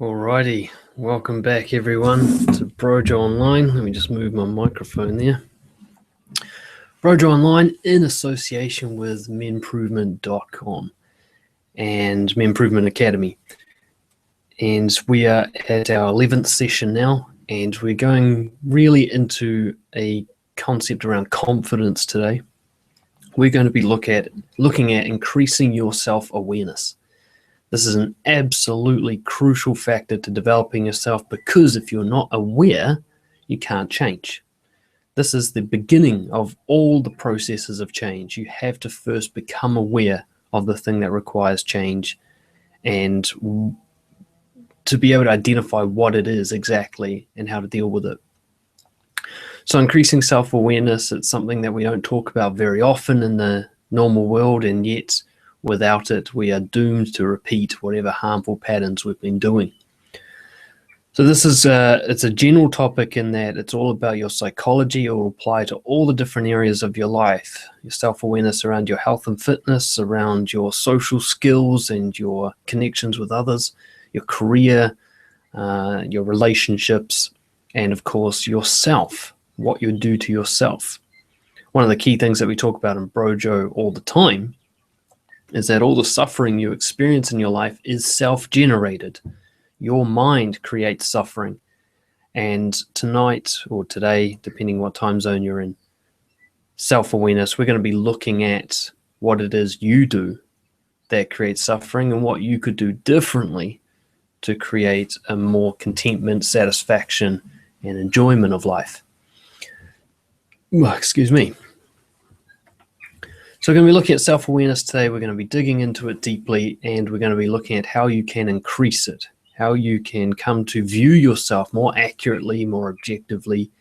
Alrighty, welcome back everyone to Brojo Online. Let me just move my microphone there. Brojo Online in association with menimprovement.com and Menimprovement Academy. And we are at our 11th session now, and we're going really into a concept around confidence today. We're going to be looking at increasing your self-awareness. This is an absolutely crucial factor to developing yourself, because if you're not aware, you can't change. This is the beginning of all the processes of change. You have to first become aware of the thing that requires change and to be able to identify what it is exactly and how to deal with it. So increasing self-awareness, it's something that we don't talk about very often in the normal world, and yet without it, we are doomed to repeat whatever harmful patterns we've been doing. So this is it's a general topic in that it's all about your psychology. It will apply to all the different areas of your life. Your self-awareness around your health and fitness, around your social skills and your connections with others, your career, your relationships, and of course yourself, what you do to yourself. One of the key things that we talk about in Brojo all the time is that all the suffering you experience in your life is self-generated. Your mind creates suffering. And tonight or today, depending what time zone you're in, self-awareness, we're going to be looking at what it is you do that creates suffering and what you could do differently to create a more contentment, satisfaction, and enjoyment of life. Excuse me. So we're going to be looking at self-awareness today. We're going to be digging into it deeply, and we're going to be looking at how you can increase it, how you can come to view yourself more accurately, more objectively,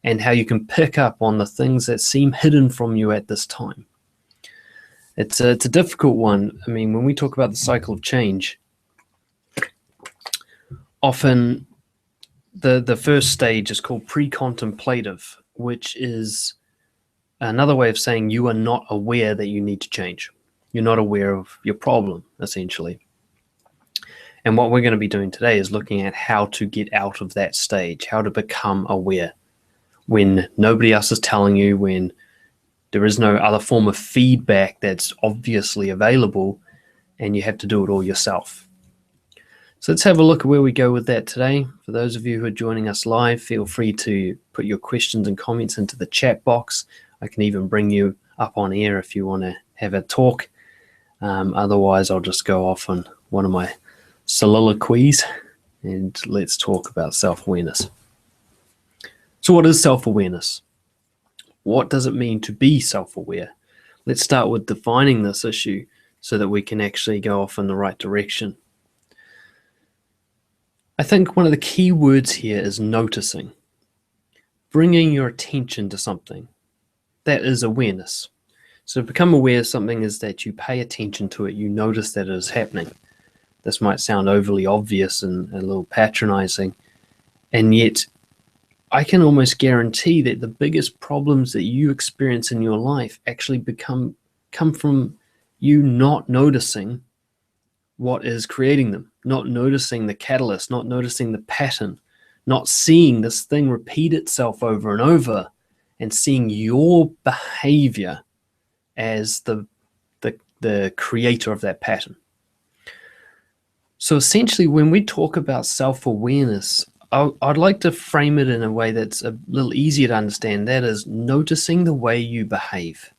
and how you can pick up on the things that seem hidden from you at this time. It's a difficult one. I mean, when we talk about the cycle of change, often the first stage is called pre-contemplative, which is another way of saying you are not aware that you need to change. You're not aware of your problem, essentially. And what we're going to be doing today is looking at how to get out of that stage, how to become aware when nobody else is telling you, when there is no other form of feedback that's obviously available, and you have to do it all yourself. So let's have a look at where we go with that today. For those of you who are joining us live, feel free to put your questions and comments into the chat box. I can even bring you up on air if you want to have a talk. Otherwise, I'll just go off on one of my soliloquies and let's talk about self-awareness. So what is self-awareness? What does it mean to be self-aware? Let's start with defining this issue so that we can actually go off in the right direction. I think one of the key words here is noticing, bringing your attention to something. That is awareness. So to become aware of something is that you pay attention to it, you notice that it is happening. This might sound overly obvious and a little patronizing, and yet I can almost guarantee that the biggest problems that you experience in your life actually come from you not noticing what is creating them, not noticing the catalyst, not noticing the pattern, not seeing this thing repeat itself over and over, and seeing your behavior as the creator of that pattern. So essentially, when we talk about self-awareness, I'd like to frame it in a way that's a little easier to understand. That is noticing the way you behave.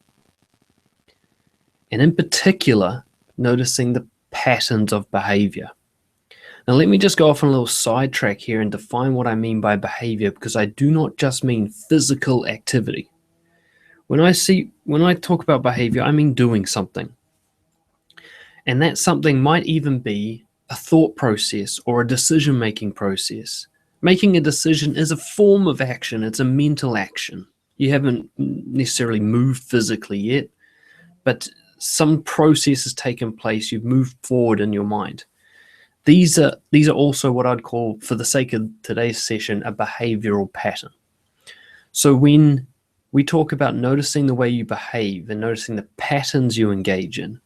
And in particular, noticing the patterns of behavior. Now, let me just go off on a little sidetrack here and define what I mean by behavior, because I do not just mean physical activity. When I talk about behavior, I mean doing something. And that something might even be a thought process or a decision-making process. Making a decision is a form of action. It's a mental action. You haven't necessarily moved physically yet, but some process has taken place. You've moved forward in your mind. These are also what I'd call, for the sake of today's session, a behavioral pattern. So when we talk about noticing the way you behave and noticing the patterns you engage in,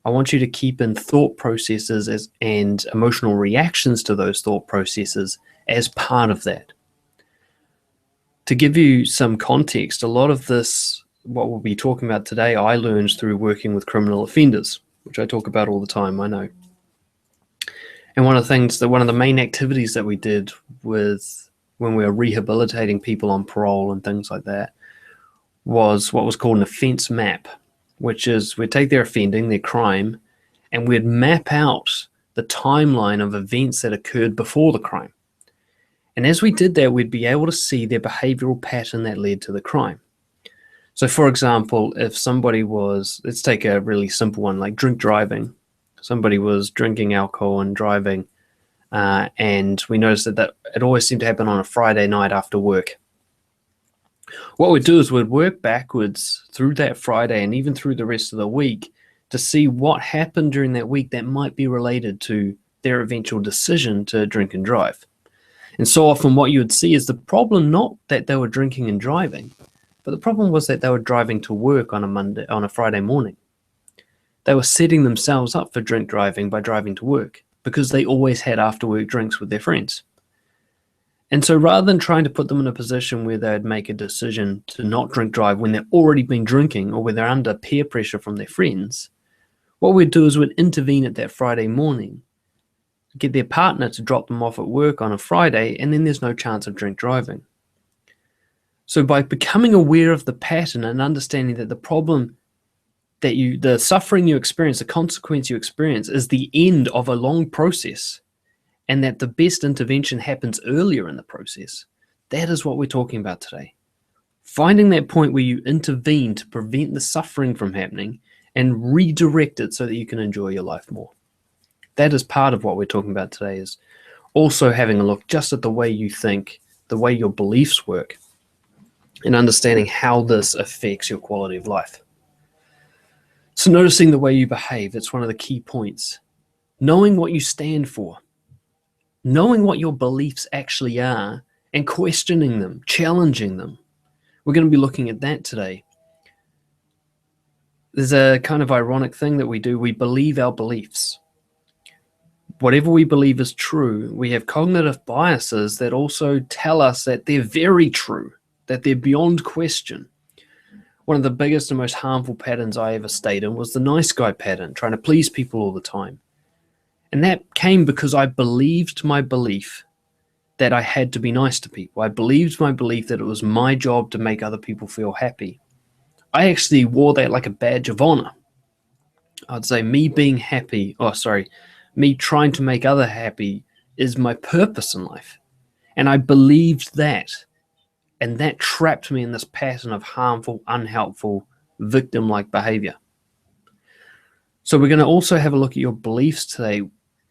I want you to keep in thought processes and emotional reactions to those thought processes as part of that. To give you some context, a lot of this, what we'll be talking about today, I learned through working with criminal offenders, which I talk about all the time, I know. And one of the main activities that we did with when we were rehabilitating people on parole and things like that was what was called an offense map, which is we'd take their offending, their crime, and we'd map out the timeline of events that occurred before the crime. And as we did that, we'd be able to see their behavioral pattern that led to the crime. So for example, if somebody was, let's take a really simple one, like drink driving. Somebody was drinking alcohol and driving, and we noticed that it always seemed to happen on a Friday night after work. What we'd do is we'd work backwards through that Friday and even through the rest of the week to see what happened during that week that might be related to their eventual decision to drink and drive. And so often what you would see is the problem not that they were drinking and driving, but the problem was that they were driving to work on a Friday morning. They were setting themselves up for drink driving by driving to work because they always had after work drinks with their friends. And so rather than trying to put them in a position where they'd make a decision to not drink drive when they've already been drinking or when they're under peer pressure from their friends, what we'd do is we'd intervene at that Friday morning, get their partner to drop them off at work on a Friday, and then there's no chance of drink driving. So by becoming aware of the pattern and understanding that the problem that the suffering you experience, the consequence you experience is the end of a long process, and that the best intervention happens earlier in the process, that is what we're talking about today. Finding that point where you intervene to prevent the suffering from happening and redirect it so that you can enjoy your life more. That is part of what we're talking about today, is also having a look just at the way you think, the way your beliefs work, and understanding how this affects your quality of life. So noticing the way you behave, it's one of the key points. Knowing what you stand for, knowing what your beliefs actually are, and questioning them, challenging them. We're going to be looking at that today. There's a kind of ironic thing that we do. We believe our beliefs. Whatever we believe is true, we have cognitive biases that also tell us that they're very true, that they're beyond question. One of the biggest and most harmful patterns I ever stayed in was the nice guy pattern, trying to please people all the time. And that came because I believed my belief that I had to be nice to people. I believed my belief that it was my job to make other people feel happy. I actually wore that like a badge of honor. I'd say me trying to make others happy is my purpose in life. And I believed that. And that trapped me in this pattern of harmful, unhelpful, victim-like behavior. So we're going to also have a look at your beliefs today.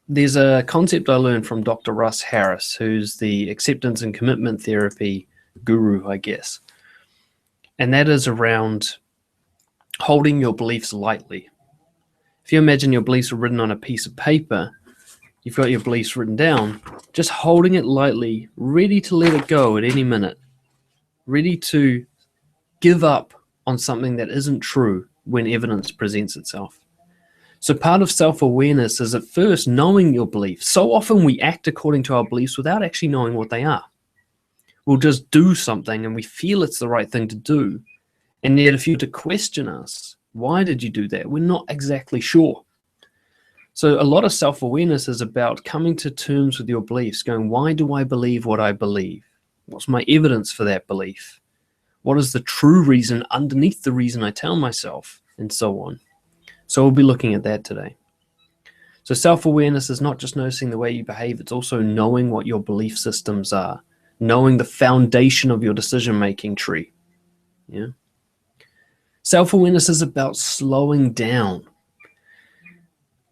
There's a concept I learned from Dr. Russ Harris, who's the acceptance and commitment therapy guru, I guess. And that is around holding your beliefs lightly. If you imagine your beliefs are written on a piece of paper, you've got your beliefs written down, just holding it lightly, ready to let it go at any minute, ready to give up on something that isn't true when evidence presents itself. So part of self-awareness is at first knowing your beliefs. So often we act according to our beliefs without actually knowing what they are. We'll just do something and we feel it's the right thing to do. And yet if you were to question us, why did you do that? We're not exactly sure. So a lot of self-awareness is about coming to terms with your beliefs, going, why do I believe what I believe? What's my evidence for that belief? What is the true reason underneath the reason I tell myself? And so on. So we'll be looking at that today. So self-awareness is not just noticing the way you behave, it's also knowing what your belief systems are, knowing the foundation of your decision-making tree. Yeah. Self-awareness is about slowing down.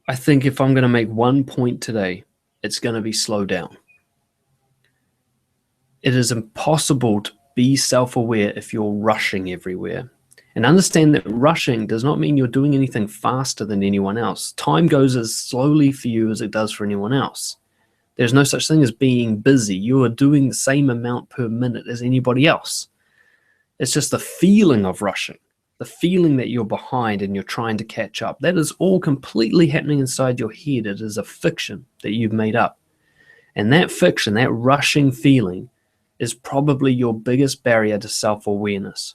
I think if I'm going to make one point today, it's going to be slow down. It is impossible to be self-aware if you're rushing everywhere. And understand that rushing does not mean you're doing anything faster than anyone else. Time goes as slowly for you as it does for anyone else. There's no such thing as being busy. You are doing the same amount per minute as anybody else. It's just the feeling of rushing. the feeling that you're behind and you're trying to catch up, that is all completely happening inside your head. It is a fiction that you've made up. And that fiction, that rushing feeling, is probably your biggest barrier to self-awareness.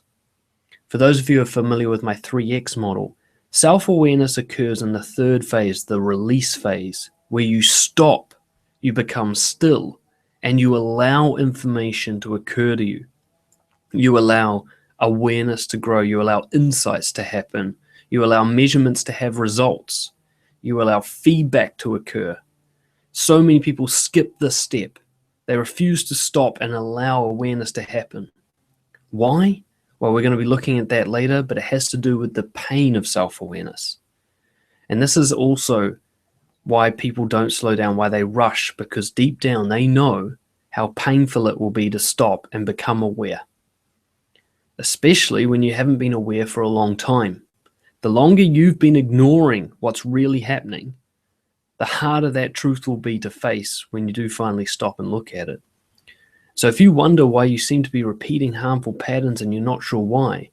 For those of you who are familiar with my 3X model, self-awareness occurs in the third phase, the release phase, where you stop, you become still, and you allow information to occur to you. You allow awareness to grow. You allow insights to happen. You allow measurements to have results. You allow feedback to occur. So many people skip this step. They refuse to stop and allow awareness to happen. Why? Well, we're going to be looking at that later, but it has to do with the pain of self-awareness. And this is also why people don't slow down, why they rush, because deep down they know how painful it will be to stop and become aware. Especially when you haven't been aware for a long time. The longer you've been ignoring what's really happening, the harder that truth will be to face when you do finally stop and look at it. So if you wonder why you seem to be repeating harmful patterns and you're not sure why,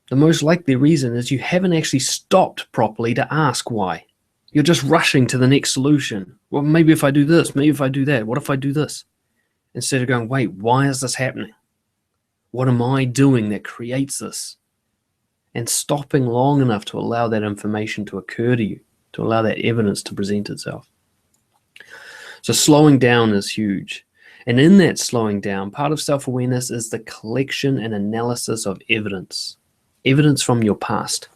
the most likely reason is you haven't actually stopped properly to ask why. You're just rushing to the next solution. Well, maybe if I do this, maybe if I do that, what if I do this? Instead of going, wait, why is this happening? What am I doing that creates this? And stopping long enough to allow that information to occur to you, to allow that evidence to present itself. So slowing down is huge. And in that slowing down, part of self-awareness is the collection and analysis of evidence. Evidence from your past.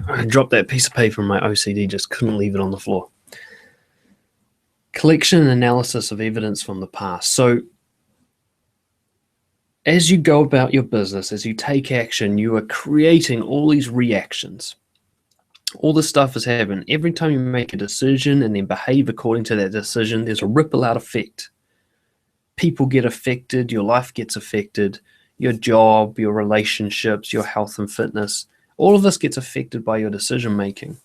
I dropped that piece of paper in my OCD, just couldn't leave it on the floor. Collection and analysis of evidence from the past. So as you go about your business, as you take action, you are creating all these reactions. All this stuff has happened. Every time you make a decision and then behave according to that decision, there's a ripple out effect. People get affected, your life gets affected, your job, your relationships, your health and fitness. All of this gets affected by your decision making.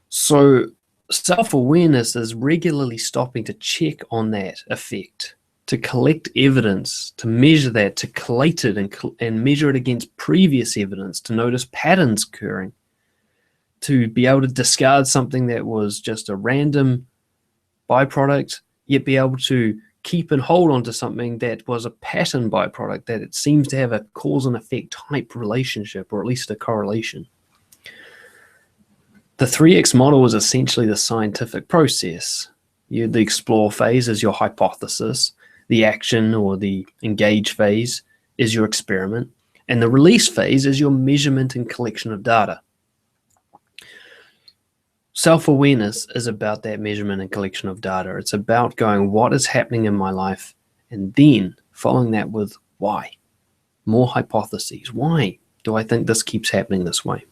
So self-awareness is regularly stopping to check on that effect, to collect evidence, to measure that, to collate it and measure it against previous evidence, to notice patterns occurring, to be able to discard something that was just a random byproduct, yet be able to keep and hold on to something that was a pattern byproduct, that it seems to have a cause and effect type relationship, or at least a correlation. The 3X model is essentially the scientific process. The explore phase is your hypothesis, the action or the engage phase is your experiment, and the release phase is your measurement and collection of data. Self-awareness is about that measurement and collection of data. It's about going, what is happening in my life? And then following that with why? More hypotheses. Why do I think this keeps happening this way?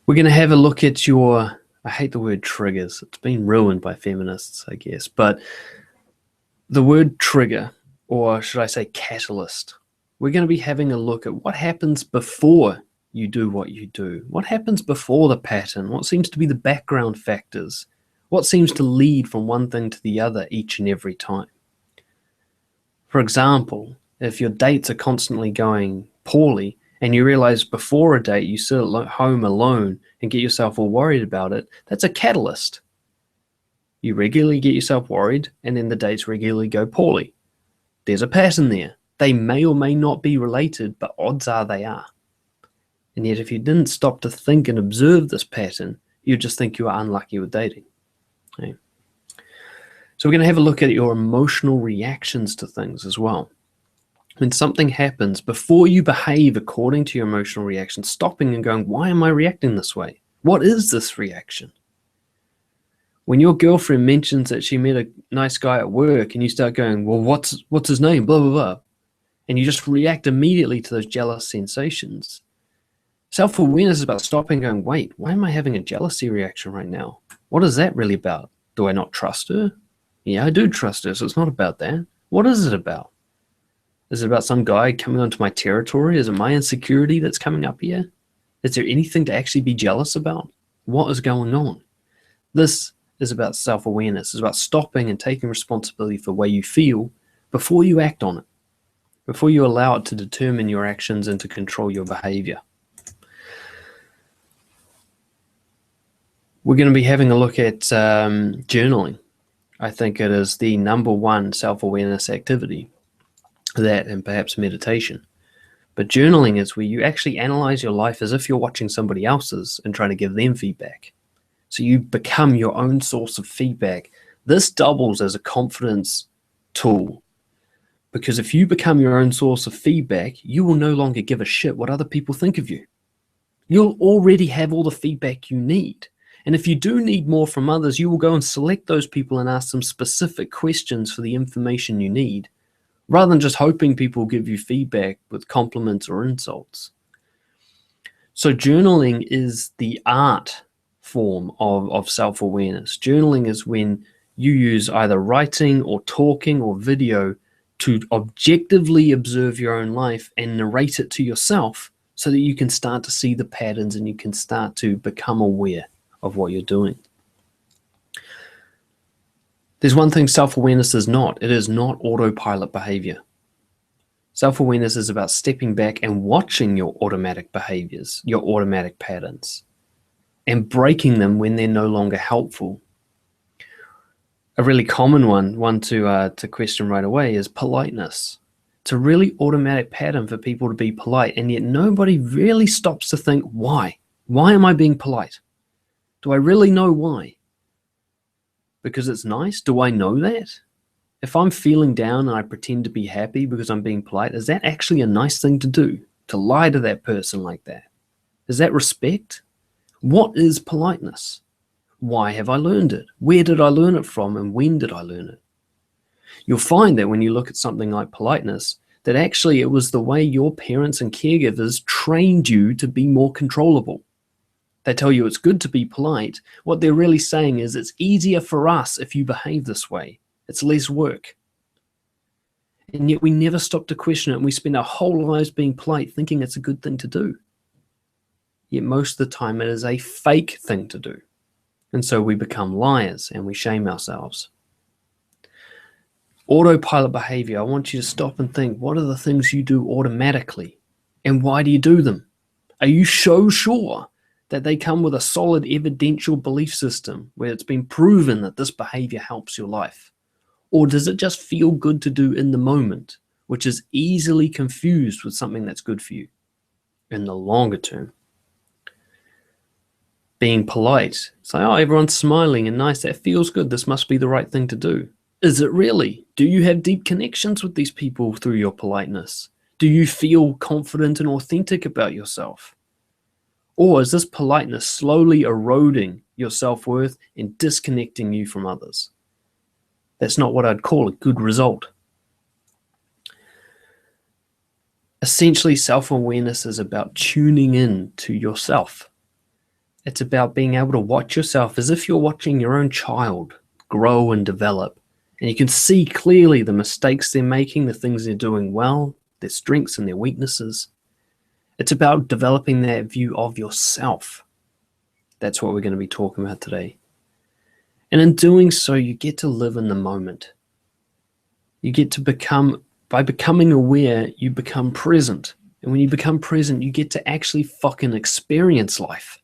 We're going to have a look at your, I hate the word triggers. It's been ruined by feminists, I guess. But the word trigger, or should I say catalyst, we're going to be having a look at what happens before you do what you do. What happens before the pattern? What seems to be the background factors? What seems to lead from one thing to the other each and every time? For example, if your dates are constantly going poorly and you realize before a date you sit at home alone and get yourself all worried about it, that's a catalyst. You regularly get yourself worried and then the dates regularly go poorly. There's a pattern there. They may or may not be related, but odds are they are. And yet if you didn't stop to think and observe this pattern, you'd just think you are unlucky with dating. Okay. So we're going to have a look at your emotional reactions to things as well. When something happens, before you behave according to your emotional reaction, stopping and going, why am I reacting this way? What is this reaction? When your girlfriend mentions that she met a nice guy at work and you start going, well, what's his name? Blah, blah, blah. And you just react immediately to those jealous sensations. Self-awareness is about stopping and going, wait, why am I having a jealousy reaction right now? What is that really about? Do I not trust her? Yeah, I do trust her, so it's not about that. What is it about? Is it about some guy coming onto my territory? Is it my insecurity that's coming up here? Is there anything to actually be jealous about? What is going on? This is about self-awareness. It's about stopping and taking responsibility for the way you feel before you act on it. before you allow it to determine your actions and to control your behavior. We're going to be having a look at journaling. I think it is the number one self-awareness activity, that and perhaps meditation. But journaling is where you actually analyze your life as if you're watching somebody else's and trying to give them feedback. So you become your own source of feedback. This doubles as a confidence tool, because if you become your own source of feedback, you will no longer give a shit what other people think of you. You'll already have all the feedback you need. And if you do need more from others, you will go and select those people and ask them specific questions for the information you need, rather than just hoping people give you feedback with compliments or insults. So journaling is the art form of self-awareness. Journaling is when you use either writing or talking or video to objectively observe your own life and narrate it to yourself so that you can start to see the patterns and you can start to become aware of what you're doing. There's one thing self-awareness is not. It is not autopilot behavior. Self-awareness is about stepping back and watching your automatic behaviors, your automatic patterns, and breaking them when they're no longer helpful. A really common one to question right away is politeness. It's a really automatic pattern for people to be polite, and yet nobody really stops to think, why? Why am I being polite? Do I really know why? Because it's nice? Do I know that? If I'm feeling down and I pretend to be happy because I'm being polite, is that actually a nice thing to do? To lie to that person like that? Is that respect? What is politeness? Why have I learned it? Where did I learn it from, and when did I learn it? You'll find that when you look at something like politeness, that actually it was the way your parents and caregivers trained you to be more controllable. They tell you it's good to be polite. What they're really saying is it's easier for us if you behave this way. It's less work. And yet we never stop to question it, and we spend our whole lives being polite, thinking it's a good thing to do. Yet most of the time it is a fake thing to do. And so we become liars and we shame ourselves. Autopilot behavior, I want you to stop and think, what are the things you do automatically? And why do you do them? Are you so sure that they come with a solid evidential belief system where it's been proven that this behavior helps your life? Or does it just feel good to do in the moment, which is easily confused with something that's good for you in the longer term? Being polite, it's like, oh, everyone's smiling and nice, that feels good, this must be the right thing to do. Is it really? Do you have deep connections with these people through your politeness? Do you feel confident and authentic about yourself? Or is this politeness slowly eroding your self-worth and disconnecting you from others? That's not what I'd call a good result. Essentially, self-awareness is about tuning in to yourself. It's about being able to watch yourself as if you're watching your own child grow and develop. And you can see clearly the mistakes they're making, the things they're doing well, their strengths and their weaknesses. It's about developing that view of yourself. That's what we're going to be talking about today. And in doing so, you get to live in the moment. You get to by becoming aware, you become present. And when you become present, you get to actually fucking experience life.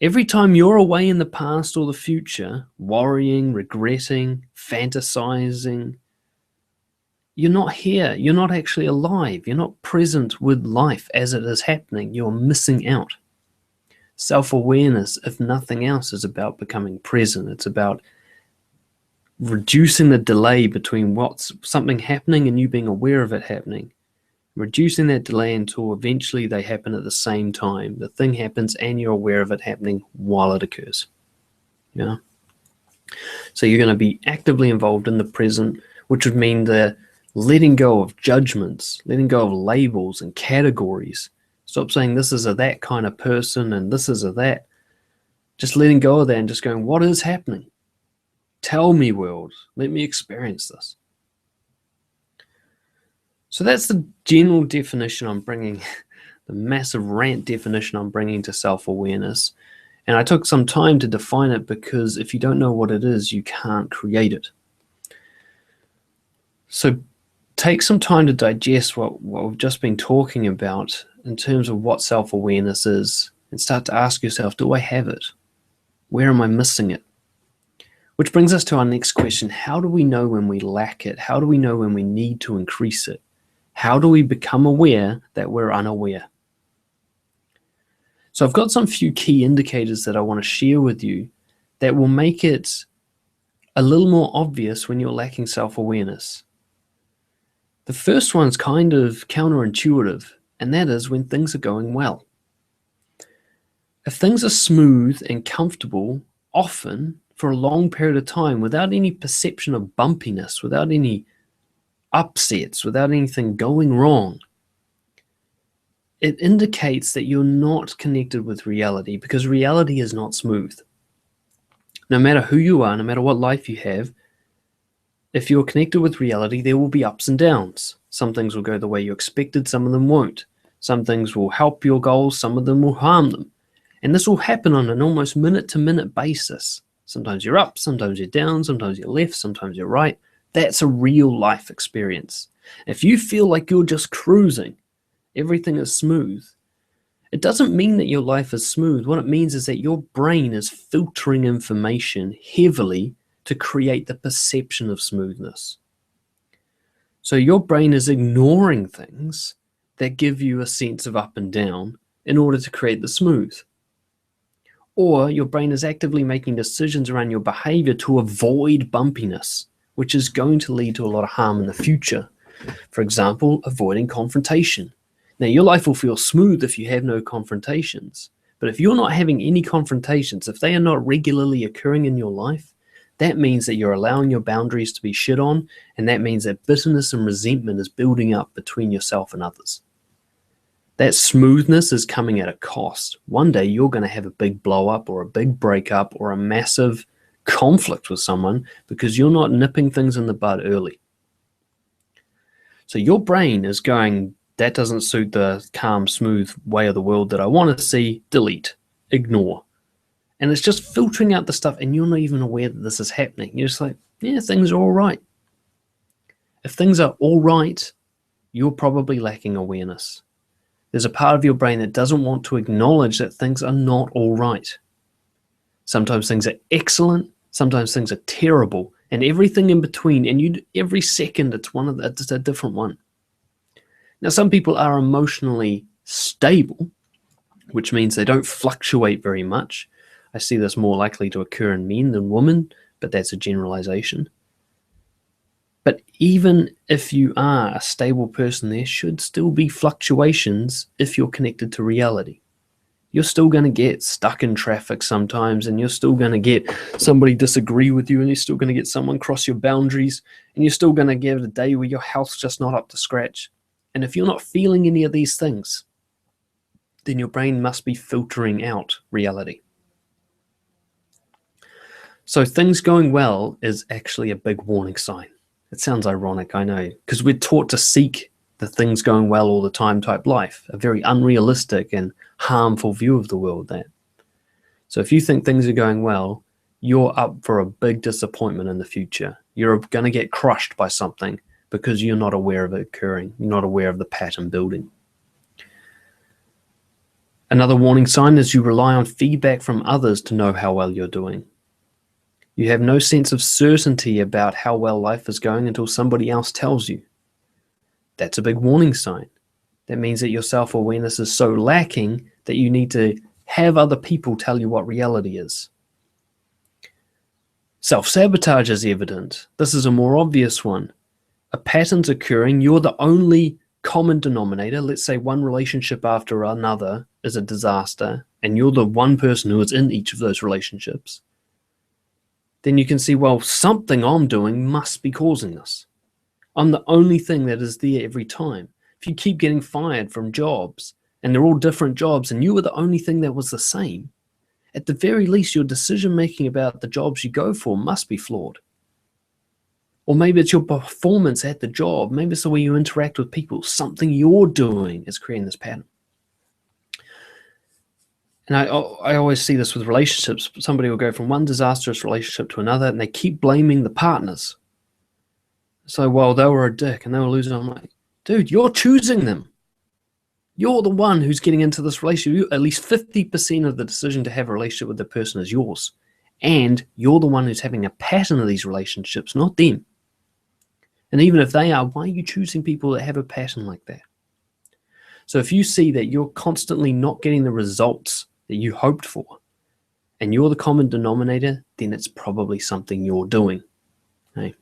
Every time you're away in the past or the future, worrying, regretting, fantasizing, you're not here. You're not actually alive. You're not present with life as it is happening. You're missing out. Self-awareness, if nothing else, is about becoming present. It's about reducing the delay between what's something happening and you being aware of it happening. Reducing that delay until eventually they happen at the same time. The thing happens and you're aware of it happening while it occurs. Yeah. So you're going to be actively involved in the present, which would mean the letting go of judgments, letting go of labels and categories. Stop saying this is a that kind of person and this is a that. Just letting go of that and just going, what is happening? Tell me, world. Let me experience this. So that's the general definition I'm bringing, the massive rant definition I'm bringing to self-awareness. And I took some time to define it because if you don't know what it is, you can't create it. So take some time to digest what we've just been talking about in terms of what self-awareness is, and start to ask yourself, do I have it? Where am I missing it? Which brings us to our next question. How do we know when we lack it? How do we know when we need to increase it? How do we become aware that we're unaware? So I've got some few key indicators that I want to share with you that will make it a little more obvious when you're lacking self-awareness. The first one's kind of counterintuitive, and that is when things are going well. If things are smooth and comfortable, often for a long period of time, without any perception of bumpiness, without any upsets, without anything going wrong, it indicates that you're not connected with reality, because reality is not smooth. No matter who you are, no matter what life you have, if you're connected with reality, there will be ups and downs. Some things will go the way you expected, some of them won't. Some things will help your goals, some of them will harm them. And this will happen on an almost minute-to-minute basis. Sometimes you're up, sometimes you're down, sometimes you're left, sometimes you're right. That's a real life experience. If you feel like you're just cruising, everything is smooth, it doesn't mean that your life is smooth. What it means is that your brain is filtering information heavily to create the perception of smoothness. So your brain is ignoring things that give you a sense of up and down in order to create the smooth. Or your brain is actively making decisions around your behavior to avoid bumpiness, which is going to lead to a lot of harm in the future. For example, avoiding confrontation. Now, your life will feel smooth if you have no confrontations. But if you're not having any confrontations, if they are not regularly occurring in your life, that means that you're allowing your boundaries to be shit on, and that means that bitterness and resentment is building up between yourself and others. That smoothness is coming at a cost. One day you're going to have a big blow up or a big breakup or a massive conflict with someone because you're not nipping things in the bud early. So your brain is going, that doesn't suit the calm, smooth way of the world that I want to see, delete, ignore. And it's just filtering out the stuff, and you're not even aware that this is happening. You're just like, yeah, things are all right. If things are all right, you're probably lacking awareness. There's a part of your brain that doesn't want to acknowledge that things are not all right. Sometimes things are excellent, sometimes things are terrible, and everything in between, and every second it's a different one. Now, some people are emotionally stable, which means they don't fluctuate very much. I see this more likely to occur in men than women, but that's a generalization. But even if you are a stable person, there should still be fluctuations if you're connected to reality. You're still going to get stuck in traffic sometimes, and you're still going to get somebody disagree with you, and you're still going to get someone cross your boundaries, and you're still going to get a day where your health's just not up to scratch. And if you're not feeling any of these things, then your brain must be filtering out reality. So things going well is actually a big warning sign. It sounds ironic, I know, because we're taught to seek the things going well all the time type life, a very unrealistic and harmful view of the world. That. So if you think things are going well, you're up for a big disappointment in the future. You're going to get crushed by something because you're not aware of it occurring. You're not aware of the pattern building. Another warning sign is you rely on feedback from others to know how well you're doing. You have no sense of certainty about how well life is going until somebody else tells you. That's a big warning sign. That means that your self-awareness is so lacking that you need to have other people tell you what reality is. Self-sabotage is evident. This is a more obvious one. A pattern's occurring, you're the only common denominator. Let's say one relationship after another is a disaster, and you're the one person who is in each of those relationships. Then you can see, well, something I'm doing must be causing this. I'm the only thing that is there every time. If you keep getting fired from jobs, and they're all different jobs, and you were the only thing that was the same, at the very least, your decision-making about the jobs you go for must be flawed. Or maybe it's your performance at the job. Maybe it's the way you interact with people. Something you're doing is creating this pattern. And I always see this with relationships. Somebody will go from one disastrous relationship to another, and they keep blaming the partners. So, well, they were a dick and they were losing. I'm like, dude, you're choosing them. You're the one who's getting into this relationship. At least 50% of the decision to have a relationship with the person is yours. And you're the one who's having a pattern of these relationships, not them. And even if they are, why are you choosing people that have a pattern like that? So if you see that you're constantly not getting the results that you hoped for, and you're the common denominator, then it's probably something you're doing. Okay?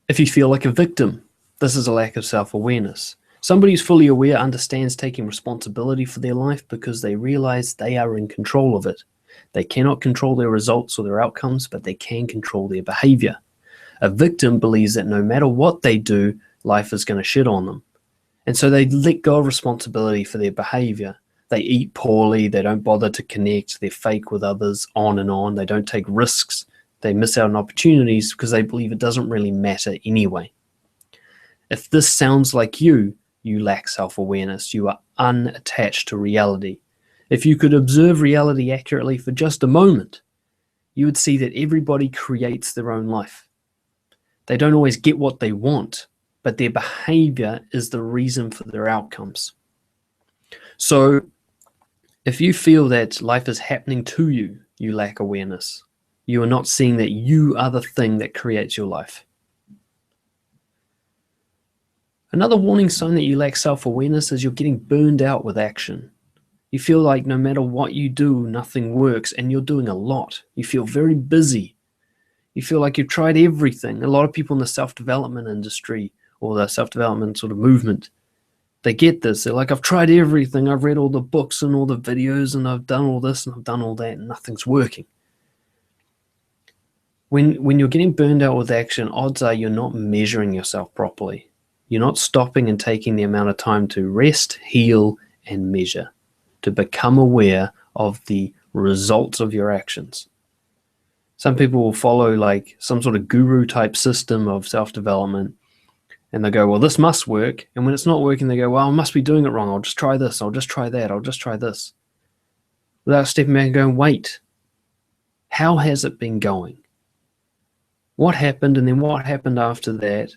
If you feel like a victim, this is a lack of self-awareness. Somebody who's fully aware understands taking responsibility for their life because they realize they are in control of it. They cannot control their results or their outcomes, but they can control their behavior. A victim believes that no matter what they do, life is going to shit on them. And so they let go of responsibility for their behavior. They eat poorly, they don't bother to connect, they're fake with others, on and on. They don't take risks, they miss out on opportunities because they believe it doesn't really matter anyway. If this sounds like you lack self-awareness. You are unattached to reality. If you could observe reality accurately for just a moment, you would see that everybody creates their own life. They don't always get what they want, but their behavior is the reason for their outcomes. So if you feel that life is happening to you, you lack awareness. You are not seeing that you are the thing that creates your life. Another warning sign that you lack self-awareness is you're getting burned out with action. You feel like no matter what you do, nothing works, and you're doing a lot. You feel very busy. You feel like you've tried everything. A lot of people in the self-development industry or the self-development sort of movement, they get this. They're like, I've tried everything. I've read all the books and all the videos, and I've done all this and I've done all that, and nothing's working. When you're getting burned out with action, odds are you're not measuring yourself properly. You're not stopping and taking the amount of time to rest, heal, and measure, to become aware of the results of your actions. Some people will follow like some sort of guru type system of self-development, and they go, well, this must work. And when it's not working, they go, well, I must be doing it wrong. I'll just try this. I'll just try that. I'll just try this. Without stepping back and going, wait, how has it been going? What happened? And then what happened after that?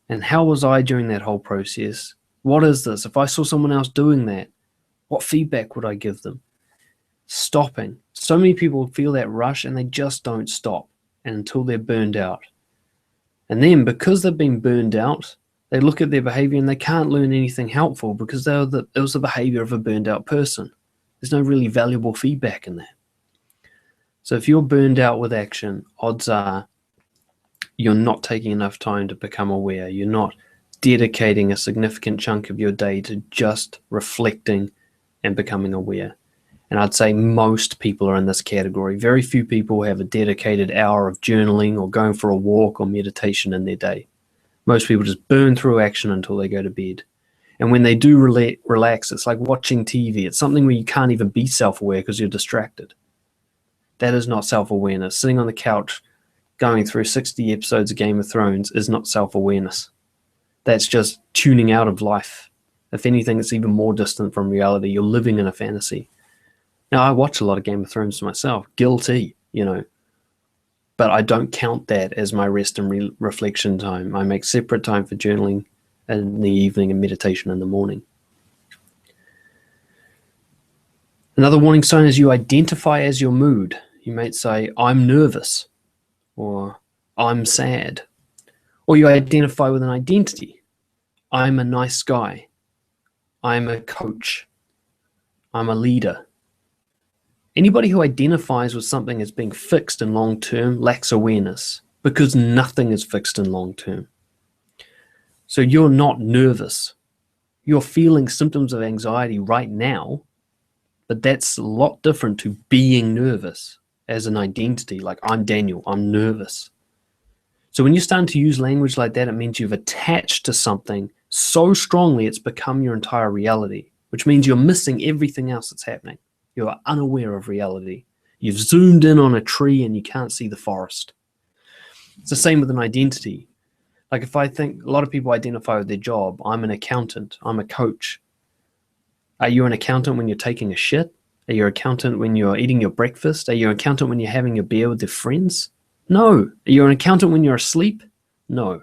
And how was I during that whole process? What is this? If I saw someone else doing that, what feedback would I give them? Stopping. So many people feel that rush and they just don't stop until they're burned out. And then because they've been burned out, they look at their behavior and they can't learn anything helpful because it was the behavior of a burned out person. There's no really valuable feedback in that. So if you're burned out with action, odds are you're not taking enough time to become aware. You're not dedicating a significant chunk of your day to just reflecting and becoming aware. And I'd say most people are in this category. Very few people have a dedicated hour of journaling or going for a walk or meditation in their day. Most people just burn through action until they go to bed. And when they do relax, it's like watching TV. It's something where you can't even be self-aware because you're distracted. That is not self-awareness. Sitting on the couch going through 60 episodes of Game of Thrones is not self-awareness. That's just tuning out of life. If anything, it's even more distant from reality. You're living in a fantasy. Now, I watch a lot of Game of Thrones myself. Guilty, but I don't count that as my rest and reflection time. I make separate time for journaling in the evening and meditation in the morning. Another warning sign is you identify as your mood. You might say, I'm nervous, or I'm sad, or you identify with an identity. I'm a nice guy. I'm a coach. I'm a leader. Anybody who identifies with something as being fixed in long term lacks awareness because nothing is fixed in long term. So you're not nervous. You're feeling symptoms of anxiety right now, but that's a lot different to being nervous as an identity. Like, I'm Daniel, I'm nervous. So when you're starting to use language like that, it means you've attached to something so strongly it's become your entire reality, which means you're missing everything else that's happening. You are unaware of reality. You've zoomed in on a tree and you can't see the forest. It's the same with an identity. Like if I think a lot of people identify with their job, I'm an accountant, I'm a coach. Are you an accountant when you're taking a shit? Are you an accountant when you're eating your breakfast? Are you an accountant when you're having a beer with your friends? No. You're an accountant when you're asleep? No.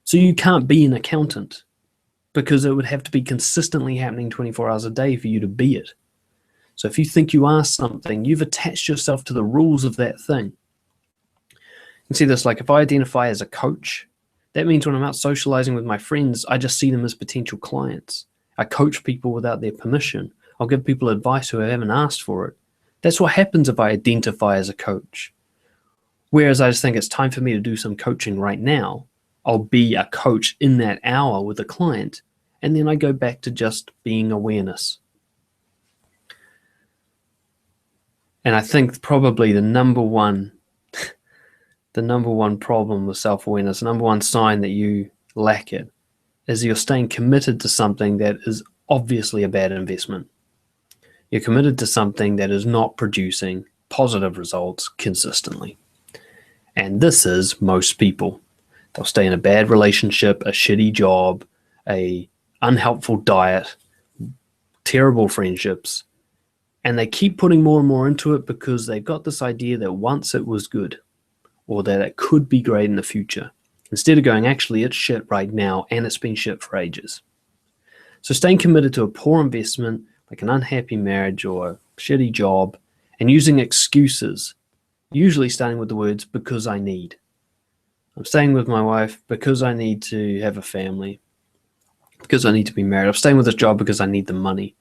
So you can't be an accountant because it would have to be consistently happening 24 hours a day for you to be it. So if you think you are something, you've attached yourself to the rules of that thing. You can see this, like if I identify as a coach, that means when I'm out socializing with my friends, I just see them as potential clients. I coach people without their permission. I'll give people advice who haven't asked for it. That's what happens if I identify as a coach. Whereas I just think it's time for me to do some coaching right now. I'll be a coach in that hour with a client, and then I go back to just being awareness. And I think probably the number one problem with self-awareness, the number one sign that you lack it, is you're staying committed to something that is obviously a bad investment. You're committed to something that is not producing positive results consistently. And this is most people. They'll stay in a bad relationship, a shitty job, a unhelpful diet, terrible friendships, and they keep putting more and more into it because they've got this idea that once it was good, or that it could be great in the future, instead of going, actually, it's shit right now, and it's been shit for ages. So staying committed to a poor investment, like an unhappy marriage or a shitty job, and using excuses, usually starting with the words, because I need. I'm staying with my wife because I need to have a family, because I need to be married. I'm staying with this job because I need the money.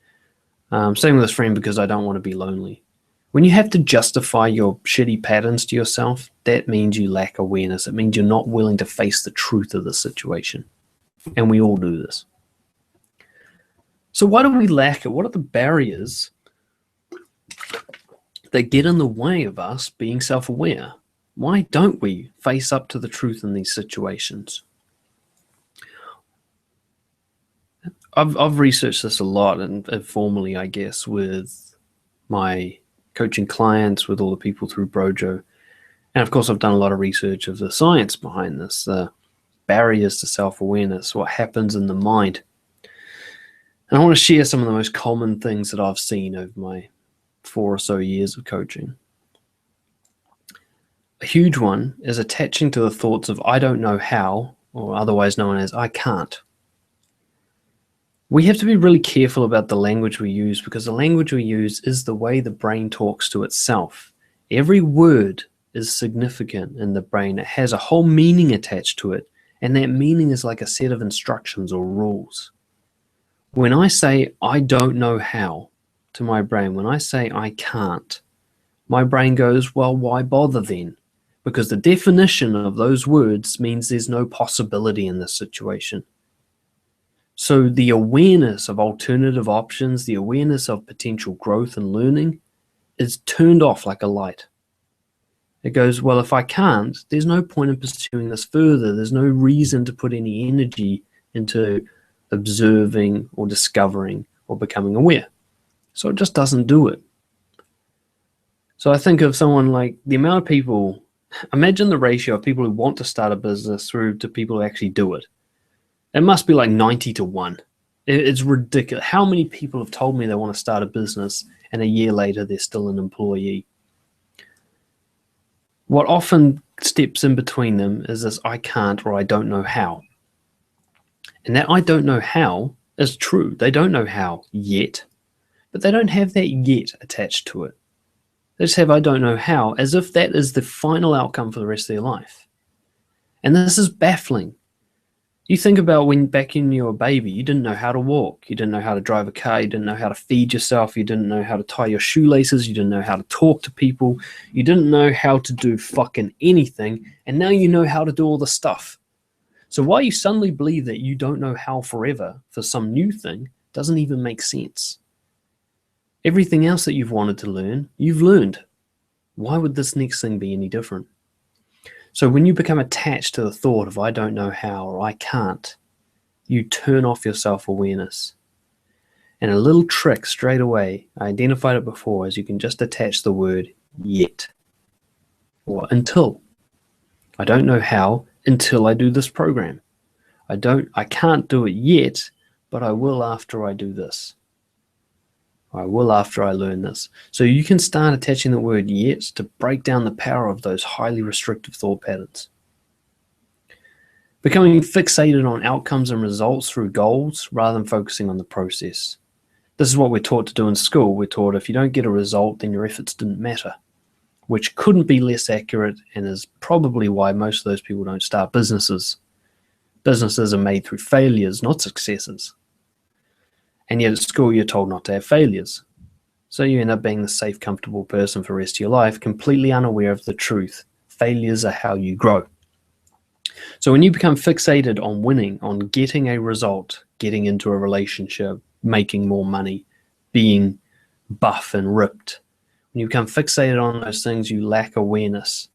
I'm staying with this friend because I don't want to be lonely. When you have to justify your shitty patterns to yourself, that means you lack awareness. It means you're not willing to face the truth of the situation. And we all do this. So why do we lack it? What are the barriers that get in the way of us being self-aware? Why don't we face up to the truth in these situations? I've researched this a lot, and informally, I guess, with my coaching clients, with all the people through Brojo. And of course, I've done a lot of research of the science behind this, the barriers to self-awareness, what happens in the mind. And I want to share some of the most common things that I've seen over my 4 or so years of coaching. A huge one is attaching to the thoughts of I don't know how, or otherwise known as I can't. We have to be really careful about the language we use, because the language we use is the way the brain talks to itself. Every word is significant in the brain. It has a whole meaning attached to it, and that meaning is like a set of instructions or rules. When I say I don't know how to my brain, when I say I can't, my brain goes, well, why bother then? Because the definition of those words means there's no possibility in this situation. So the awareness of alternative options, the awareness of potential growth and learning is turned off like a light. It goes, well, if I can't, there's no point in pursuing this further. There's no reason to put any energy into observing or discovering or becoming aware. So it just doesn't do it. So I think of someone like the amount of people, imagine the ratio of people who want to start a business through to people who actually do it. It must be like 90 to 1. It's ridiculous. How many people have told me they want to start a business and a year later they're still an employee? What often steps in between them is this I can't or I don't know how. And that I don't know how is true. They don't know how yet, but they don't have that yet attached to it. They just have I don't know how as if that is the final outcome for the rest of their life. And this is baffling. You think about when back when you were a baby, you didn't know how to walk, you didn't know how to drive a car, you didn't know how to feed yourself, you didn't know how to tie your shoelaces, you didn't know how to talk to people, you didn't know how to do fucking anything, and now you know how to do all the stuff. So why you suddenly believe that you don't know how forever for some new thing doesn't even make sense. Everything else that you've wanted to learn, you've learned. Why would this next thing be any different? So when you become attached to the thought of I don't know how or I can't, you turn off your self-awareness. And a little trick straight away, I identified it before, is you can just attach the word yet or until. I don't know how until I do this program. I can't do it yet, but I will after I do this. I will after I learn this. So you can start attaching the word yet to break down the power of those highly restrictive thought patterns. Becoming fixated on outcomes and results through goals rather than focusing on the process. This is what we're taught to do in school. We're taught if you don't get a result, then your efforts didn't matter, which couldn't be less accurate and is probably why most of those people don't start businesses. Businesses are made through failures, not successes. And yet at school, you're told not to have failures. So you end up being the safe, comfortable person for the rest of your life, completely unaware of the truth. Failures are how you grow. So when you become fixated on winning, on getting a result, getting into a relationship, making more money, being buff and ripped, when you become fixated on those things, you lack awareness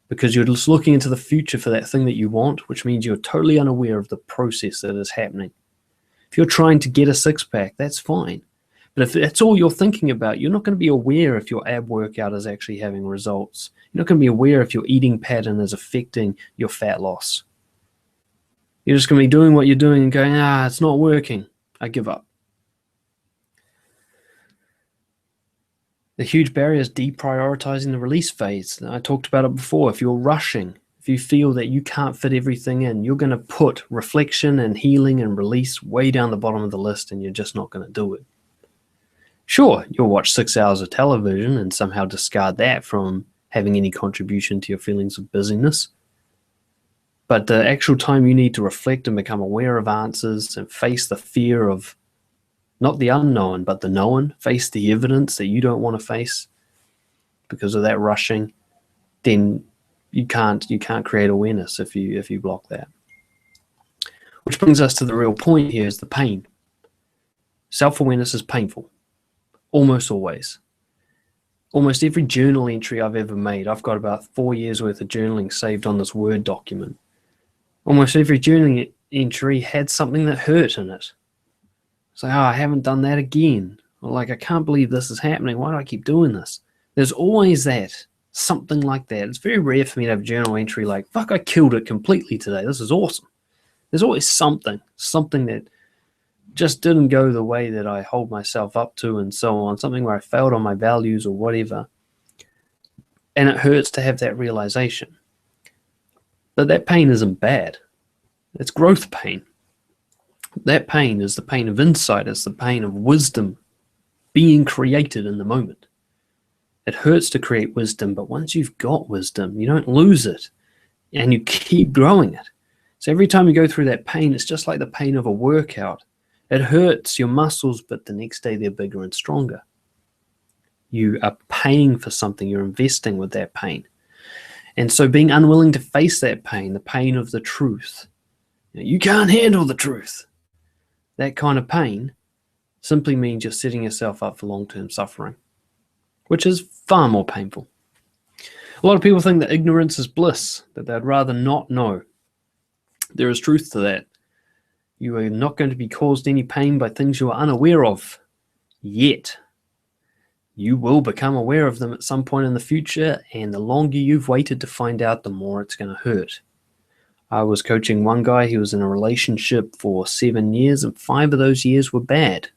because you're just looking into the future for that thing that you want, which means you're totally unaware of the process that is happening. If you're trying to get a six-pack, that's fine. But if that's all you're thinking about, you're not going to be aware if your ab workout is actually having results. You're not going to be aware if your eating pattern is affecting your fat loss. You're just going to be doing what you're doing and going, it's not working. I give up. The huge barrier is deprioritizing the release phase. I talked about it before. If you're rushing, if you feel that you can't fit everything in, you're going to put reflection and healing and release way down the bottom of the list, and you're just not going to do it. Sure, you'll watch 6 hours of television and somehow discard that from having any contribution to your feelings of busyness. But the actual time you need to reflect and become aware of answers and face the fear of not the unknown, but the known, face the evidence that you don't want to face because of that rushing, then you can't create awareness if you block that. Which brings us to the real point here, is the pain. Self-awareness is painful, almost always. Almost every journal entry I've ever made, I've got about 4 years worth of journaling saved on this Word document. Almost every journaling entry had something that hurt in it. It's like, I haven't done that again. Or like, I can't believe this is happening. Why do I keep doing this? There's always that, something like that. It's very rare for me to have a journal entry like, fuck, I killed it completely today. This is awesome. There's always something that just didn't go the way that I hold myself up to and so on, something where I failed on my values or whatever. And it hurts to have that realization. But that pain isn't bad. It's growth pain. That pain is the pain of insight. It's the pain of wisdom being created in the moment. It hurts to create wisdom, but once you've got wisdom, you don't lose it and you keep growing it. So every time you go through that pain, it's just like the pain of a workout. It hurts your muscles, but the next day they're bigger and stronger. You are paying for something. You're investing with that pain. And so being unwilling to face that pain, the pain of the truth, you can't handle the truth. That kind of pain simply means you're setting yourself up for long-term suffering, which is far more painful. A lot of people think that ignorance is bliss, that they'd rather not know. There is truth to that. You are not going to be caused any pain by things you are unaware of, yet. You will become aware of them at some point in the future, and the longer you've waited to find out, the more it's going to hurt. I was coaching one guy. He was in a relationship for 7 years, and 5 of those years were bad.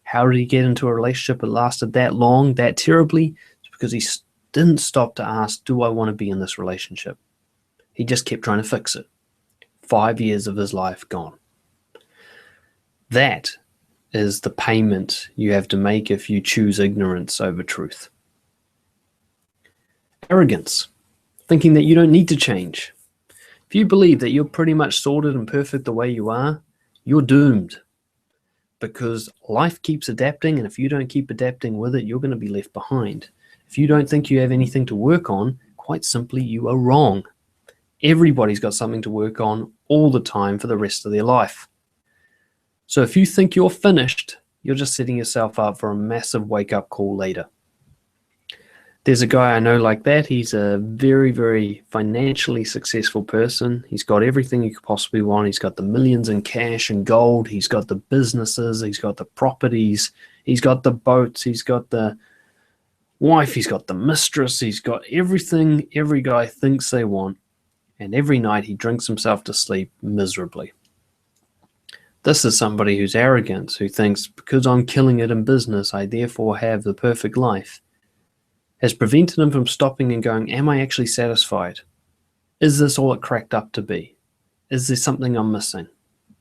How did he get into a relationship that lasted that long, that terribly? It's because he didn't stop to ask, do I want to be in this relationship? He just kept trying to fix it. 5 years of his life gone. That is the payment you have to make if you choose ignorance over truth. Arrogance, thinking that you don't need to change. If you believe that you're pretty much sorted and perfect the way you are, you're doomed. Because life keeps adapting, and if you don't keep adapting with it, you're going to be left behind. If you don't think you have anything to work on, quite simply, you are wrong. Everybody's got something to work on all the time for the rest of their life. So if you think you're finished, you're just setting yourself up for a massive wake-up call later. There's a guy I know like that. He's a very, very financially successful person. He's got everything you could possibly want. He's got the millions in cash and gold. He's got the businesses. He's got the properties. He's got the boats. He's got the wife. He's got the mistress. He's got everything every guy thinks they want. And every night he drinks himself to sleep miserably. This is somebody who's arrogant, who thinks because I'm killing it in business, I therefore have the perfect life, has prevented him from stopping and going, am I actually satisfied? Is this all it cracked up to be? Is there something I'm missing?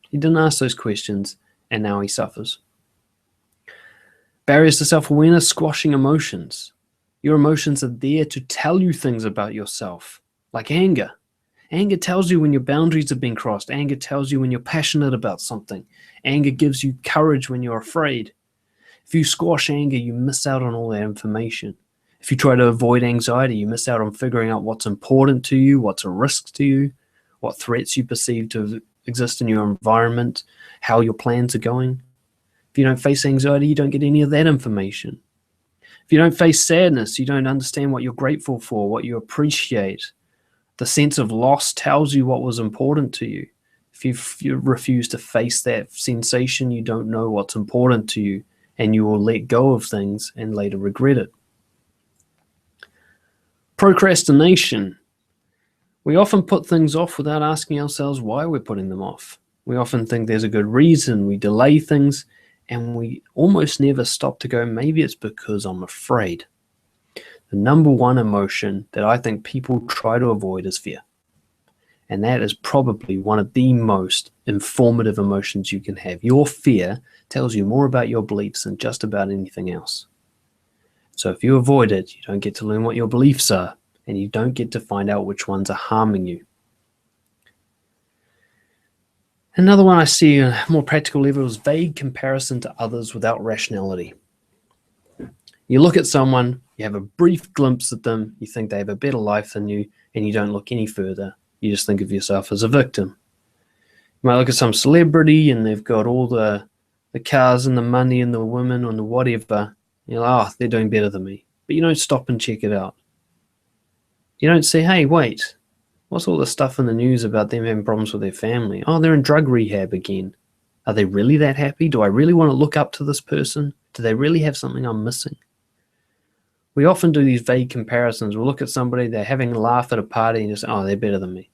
He didn't ask those questions, and now he suffers. Barriers to self-awareness, squashing emotions. Your emotions are there to tell you things about yourself, like anger. Anger tells you when your boundaries have been crossed. Anger tells you when you're passionate about something. Anger gives you courage when you're afraid. If you squash anger, you miss out on all that information. If you try to avoid anxiety, you miss out on figuring out what's important to you, what's a risk to you, what threats you perceive to exist in your environment, how your plans are going. If you don't face anxiety, you don't get any of that information. If you don't face sadness, you don't understand what you're grateful for, what you appreciate. The sense of loss tells you what was important to you. If you refuse to face that sensation, you don't know what's important to you, and you will let go of things and later regret it. Procrastination. We often put things off without asking ourselves why we're putting them off. We often think there's a good reason. We delay things, and we almost never stop to go, maybe it's because I'm afraid. The number one emotion that I think people try to avoid is fear. And that is probably one of the most informative emotions you can have. Your fear tells you more about your beliefs than just about anything else. So if you avoid it, you don't get to learn what your beliefs are, and you don't get to find out which ones are harming you. Another one I see on a more practical level is vague comparison to others without rationality. You look at someone, you have a brief glimpse at them, you think they have a better life than you, and you don't look any further. You just think of yourself as a victim. You might look at some celebrity and they've got all the cars and the money and the women and the whatever. You're like, oh, they're doing better than me. But you don't stop and check it out. You don't say, hey, wait, what's all the stuff in the news about them having problems with their family? Oh, they're in drug rehab again. Are they really that happy? Do I really want to look up to this person? Do they really have something I'm missing? We often do these vague comparisons. We'll look at somebody, they're having a laugh at a party and just, oh, they're better than me.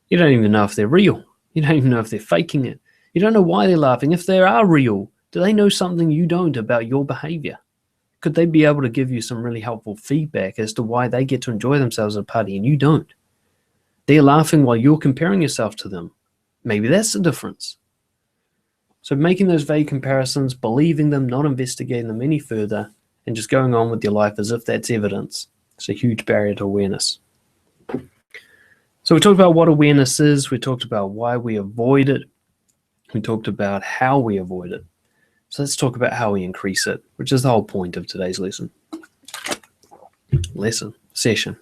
You don't even know if they're real. You don't even know if they're faking it. You don't know why they're laughing. If they are real, do they know something you don't about your behavior? Could they be able to give you some really helpful feedback as to why they get to enjoy themselves at a party and you don't? They're laughing while you're comparing yourself to them. Maybe that's the difference. So making those vague comparisons, believing them, not investigating them any further, and just going on with your life as if that's evidence, it's a huge barrier to awareness. So we talked about what awareness is. We talked about why we avoid it. We talked about how we avoid it. So let's talk about how we increase it, which is the whole point of today's lesson. Session,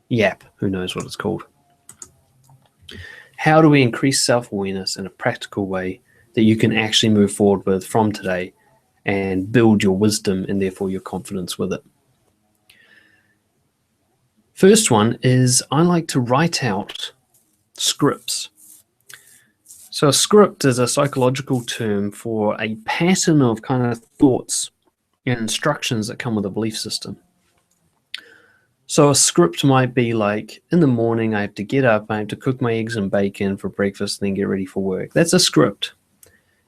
yap, who knows what it's called. How do we increase self-awareness in a practical way that you can actually move forward with from today and build your wisdom and therefore your confidence with it? First one is I like to write out scripts. So a script is a psychological term for a pattern of kind of thoughts and instructions that come with a belief system. So a script might be like, in the morning I have to get up, I have to cook my eggs and bacon for breakfast and then get ready for work. That's a script.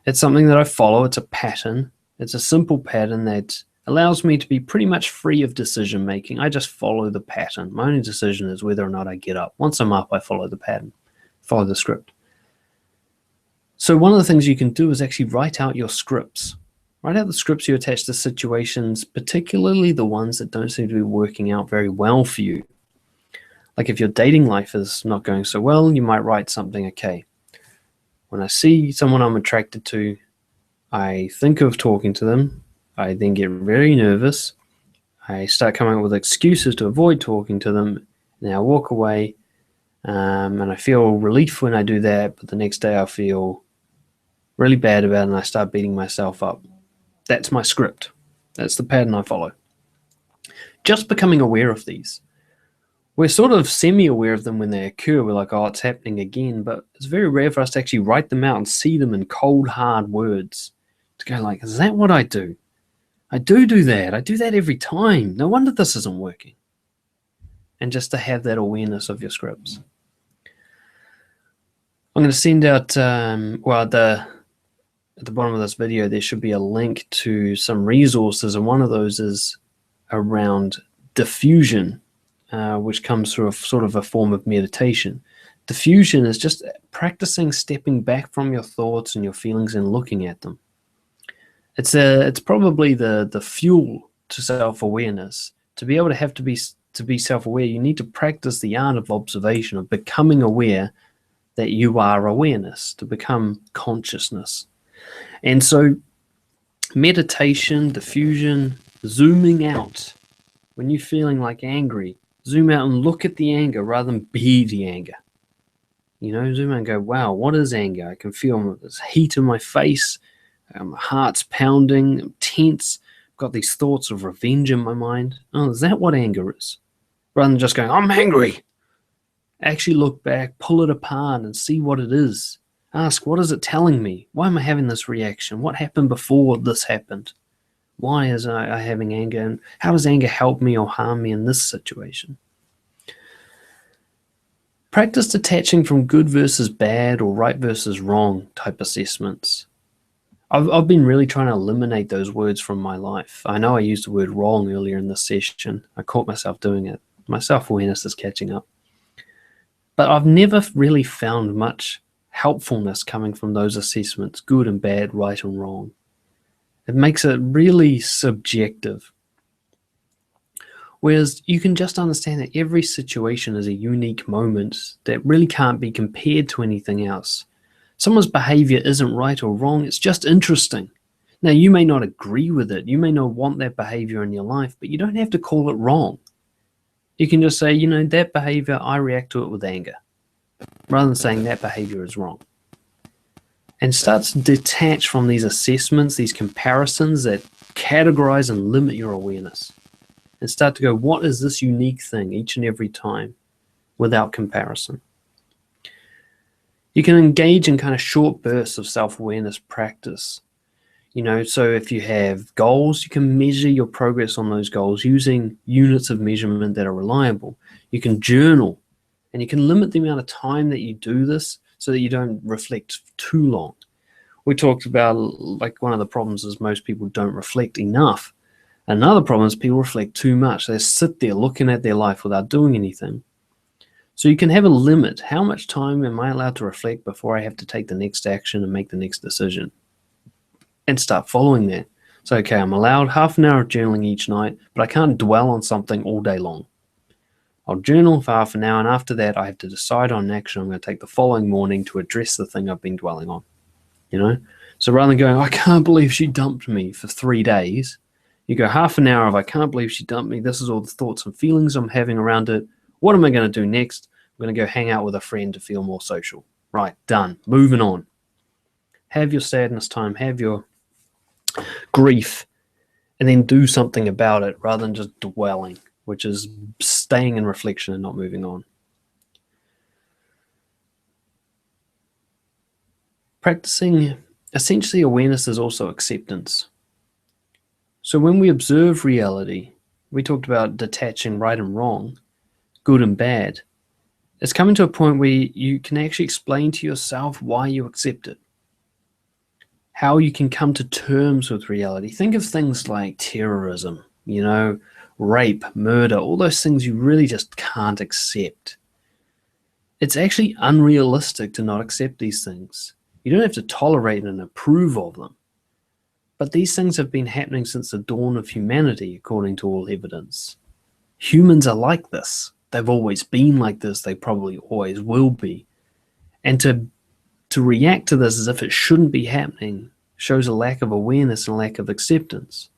It's something that I follow. It's a pattern. It's a simple pattern that allows me to be pretty much free of decision making. I just follow the pattern. My only decision is whether or not I get up. Once I'm up, I follow the pattern, follow the script. So one of the things you can do is actually write out your scripts. Write out the scripts you attach to situations, particularly the ones that don't seem to be working out very well for you. Like if your dating life is not going so well, you might write something, okay, when I see someone I'm attracted to, I think of talking to them. I then get very nervous. I start coming up with excuses to avoid talking to them. Then I walk away, and I feel relief when I do that, but the next day I feel really bad about it and I start beating myself up. That's my script. That's the pattern I follow. Just becoming aware of these. We're sort of semi-aware of them when they occur. We're like, oh, it's happening again. But it's very rare for us to actually write them out and see them in cold, hard words. To go like, is that what I do? I do that. I do that every time. No wonder this isn't working. And just to have that awareness of your scripts. I'm going to send out, at the bottom of this video, there should be a link to some resources, and one of those is around diffusion, which comes through a sort of a form of meditation. Diffusion is just practicing stepping back from your thoughts and your feelings and looking at them. It's probably the fuel to self-awareness. To be able to be self-aware, you need to practice the art of observation, of becoming aware that you are awareness, to become consciousness. And so meditation, diffusion, zooming out. When you're feeling like angry, zoom out and look at the anger rather than be the anger. Zoom out and go, wow, what is anger? I can feel this heat in my face. My heart's pounding. I'm tense. I've got these thoughts of revenge in my mind. Oh, is that what anger is? Rather than just going, I'm angry. Actually look back, pull it apart and see what it is. Ask, what is it telling me? Why am I having this reaction? What happened before this happened? Why is I having anger? And how does anger help me or harm me in this situation? Practice detaching from good versus bad or right versus wrong type assessments. I've been really trying to eliminate those words from my life. I know I used the word wrong earlier in this session. I caught myself doing it. My self-awareness is catching up. But I've never really found much helpfulness coming from those assessments, good and bad, right and wrong. It makes it really subjective. Whereas you can just understand that every situation is a unique moment that really can't be compared to anything else. Someone's behavior isn't right or wrong, it's just interesting. Now, you may not agree with it, you may not want that behavior in your life, but you don't have to call it wrong. You can just say, that behavior, I react to it with anger, rather than saying that behavior is wrong. And start to detach from these assessments, these comparisons that categorize and limit your awareness. And start to go, what is this unique thing each and every time without comparison? You can engage in kind of short bursts of self-awareness practice. So if you have goals, you can measure your progress on those goals using units of measurement that are reliable. You can journal, and you can limit the amount of time that you do this so that you don't reflect too long. We talked about, like, one of the problems is most people don't reflect enough. Another problem is people reflect too much. They sit there looking at their life without doing anything. So you can have a limit. How much time am I allowed to reflect before I have to take the next action and make the next decision? And start following that. So, okay, I'm allowed half an hour of journaling each night, but I can't dwell on something all day long. I'll journal for half an hour, and after that, I have to decide on an action I'm going to take the following morning to address the thing I've been dwelling on. So rather than going, I can't believe she dumped me for 3 days, you go half an hour of, I can't believe she dumped me. This is all the thoughts and feelings I'm having around it. What am I going to do next? I'm going to go hang out with a friend to feel more social. Right, done. Moving on. Have your sadness time. Have your grief, and then do something about it rather than just dwelling, which is staying in reflection and not moving on. Practicing, essentially, awareness is also acceptance. So when we observe reality, we talked about detaching right and wrong, good and bad. It's coming to a point where you can actually explain to yourself why you accept it. How you can come to terms with reality. Think of things like terrorism, rape, murder, all those things you really just can't accept. It's actually unrealistic to not accept these things. You don't have to tolerate and approve of them. But these things have been happening since the dawn of humanity, according to all evidence. Humans are like this. They've always been like this. They probably always will be. And to react to this as if it shouldn't be happening shows a lack of awareness and a lack of acceptance.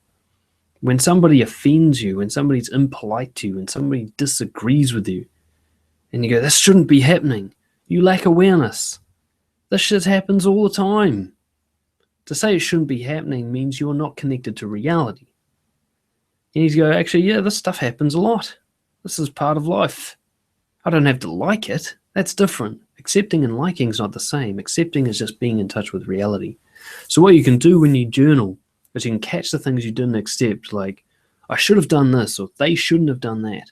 When somebody offends you, when somebody's impolite to you, when somebody disagrees with you, and you go, this shouldn't be happening, you lack awareness. This shit happens all the time. To say it shouldn't be happening means you're not connected to reality. You need to go, actually, yeah, this stuff happens a lot. This is part of life. I don't have to like it. That's different. Accepting and liking is not the same. Accepting is just being in touch with reality. So what you can do when you journal is you can catch the things you didn't accept, like, I should have done this, or they shouldn't have done that,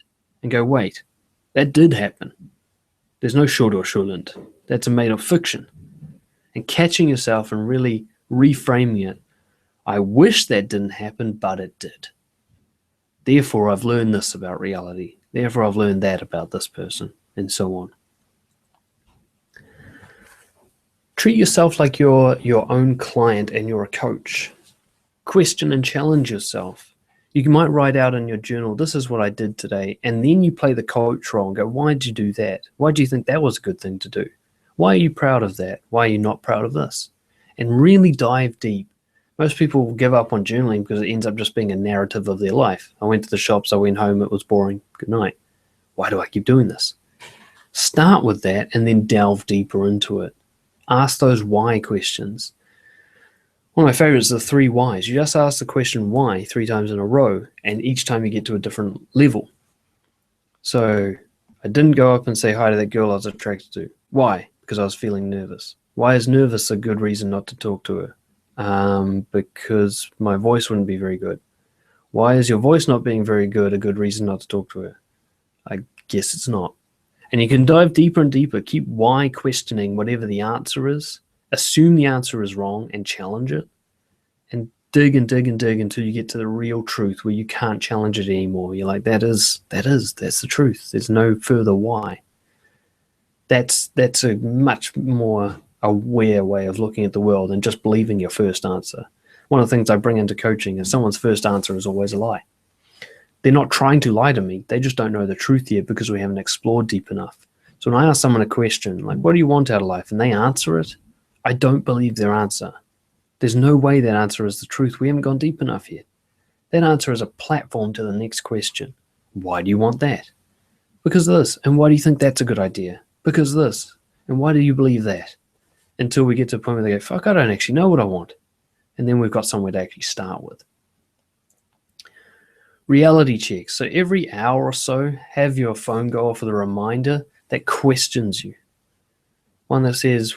and go, wait, that did happen. There's no should or shouldn't. That's a made-up fiction. And catching yourself and really reframing it. I wish that didn't happen, but it did. Therefore, I've learned this about reality. Therefore, I've learned that about this person, and so on. Treat yourself like you're your own client and you're a coach. Question and challenge yourself. You might write out in your journal, this is what I did today, and then you play the coach role and go, why did you do that? Why do you think that was a good thing to do? Why are you proud of that? Why are you not proud of this? And really dive deep. Most people give up on journaling because it ends up just being a narrative of their life. I went to the shops, I went home, it was boring, good night. Why do I keep doing this? Start with that and then delve deeper into it. Ask those why questions. One of my favorites are the 3 whys. You just ask the question why 3 times in a row, and each time you get to a different level. So I didn't go up and say hi to that girl I was attracted to. Why? Because I was feeling nervous. Why is nervous a good reason not to talk to her? Because my voice wouldn't be very good. Why is your voice not being very good a good reason not to talk to her? I guess it's not. And you can dive deeper and deeper. Keep why questioning whatever the answer is. Assume the answer is wrong and challenge it. And dig and dig and dig until you get to the real truth where you can't challenge it anymore. You're like, that's the truth. There's no further why. That's a much more aware way of looking at the world than just believing your first answer. One of the things I bring into coaching is someone's first answer is always a lie. They're not trying to lie to me. They just don't know the truth yet because we haven't explored deep enough. So when I ask someone a question, like, what do you want out of life? And they answer it, I don't believe their answer. There's no way that answer is the truth. We haven't gone deep enough yet. That answer is a platform to the next question. Why do you want that? Because of this. And why do you think that's a good idea? Because of this. And why do you believe that? Until we get to a point where they go, fuck, I don't actually know what I want. And then we've got somewhere to actually start with. Reality checks. So every hour or so, have your phone go off with a reminder that questions you. One that says,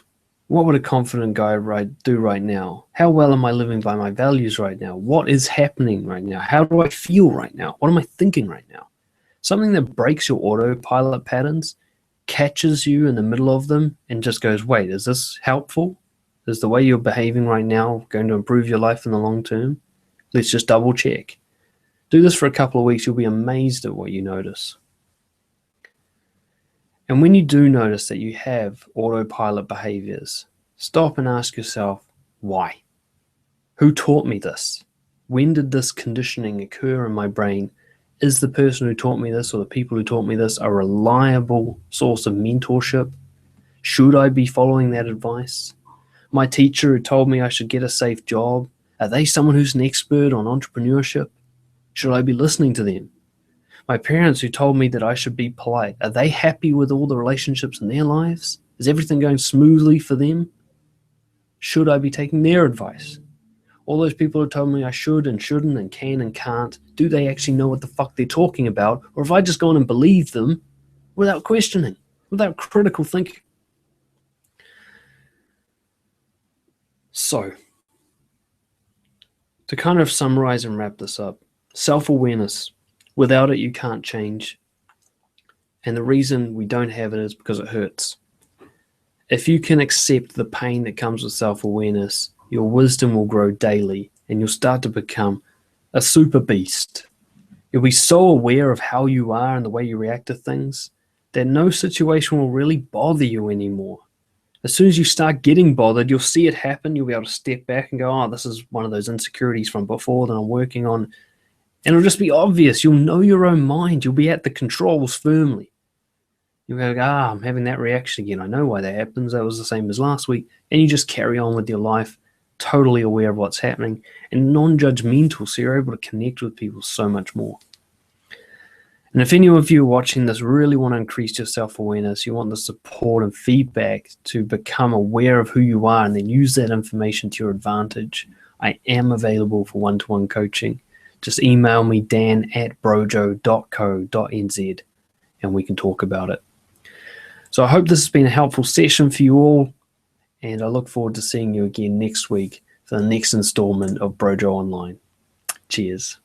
what would a confident guy do right now? How well am I living by my values right now? What is happening right now? How do I feel right now? What am I thinking right now? Something that breaks your autopilot patterns, catches you in the middle of them, and just goes, wait, is this helpful? Is the way you're behaving right now going to improve your life in the long term? Let's just double check. Do this for a couple of weeks. You'll be amazed at what you notice. And when you do notice that you have autopilot behaviors, stop and ask yourself, why? Who taught me this? When did this conditioning occur in my brain? Is the person who taught me this or the people who taught me this a reliable source of mentorship? Should I be following that advice? My teacher who told me I should get a safe job, are they someone who's an expert on entrepreneurship? Should I be listening to them? My parents who told me that I should be polite, are they happy with all the relationships in their lives? Is everything going smoothly for them? Should I be taking their advice? All those people who told me I should and shouldn't and can and can't, do they actually know what the fuck they're talking about? Or have I just gone and believed them without questioning, without critical thinking? So, to kind of summarize and wrap this up, self-awareness. Without it, you can't change. And the reason we don't have it is because it hurts. If you can accept the pain that comes with self-awareness, your wisdom will grow daily and you'll start to become a super beast. You'll be so aware of how you are and the way you react to things that no situation will really bother you anymore. As soon as you start getting bothered, you'll see it happen. You'll be able to step back and go, oh, this is one of those insecurities from before that I'm working on. And it'll just be obvious. You'll know your own mind. You'll be at the controls firmly. You'll go, I'm having that reaction again. I know why that happens. That was the same as last week. And you just carry on with your life, totally aware of what's happening and non-judgmental, so you're able to connect with people so much more. And if any of you watching this really want to increase your self-awareness, you want the support and feedback to become aware of who you are and then use that information to your advantage, I am available for one-to-one coaching. Just email me, dan@brojo.co.nz, and we can talk about it. So I hope this has been a helpful session for you all, and I look forward to seeing you again next week for the next installment of Brojo Online. Cheers.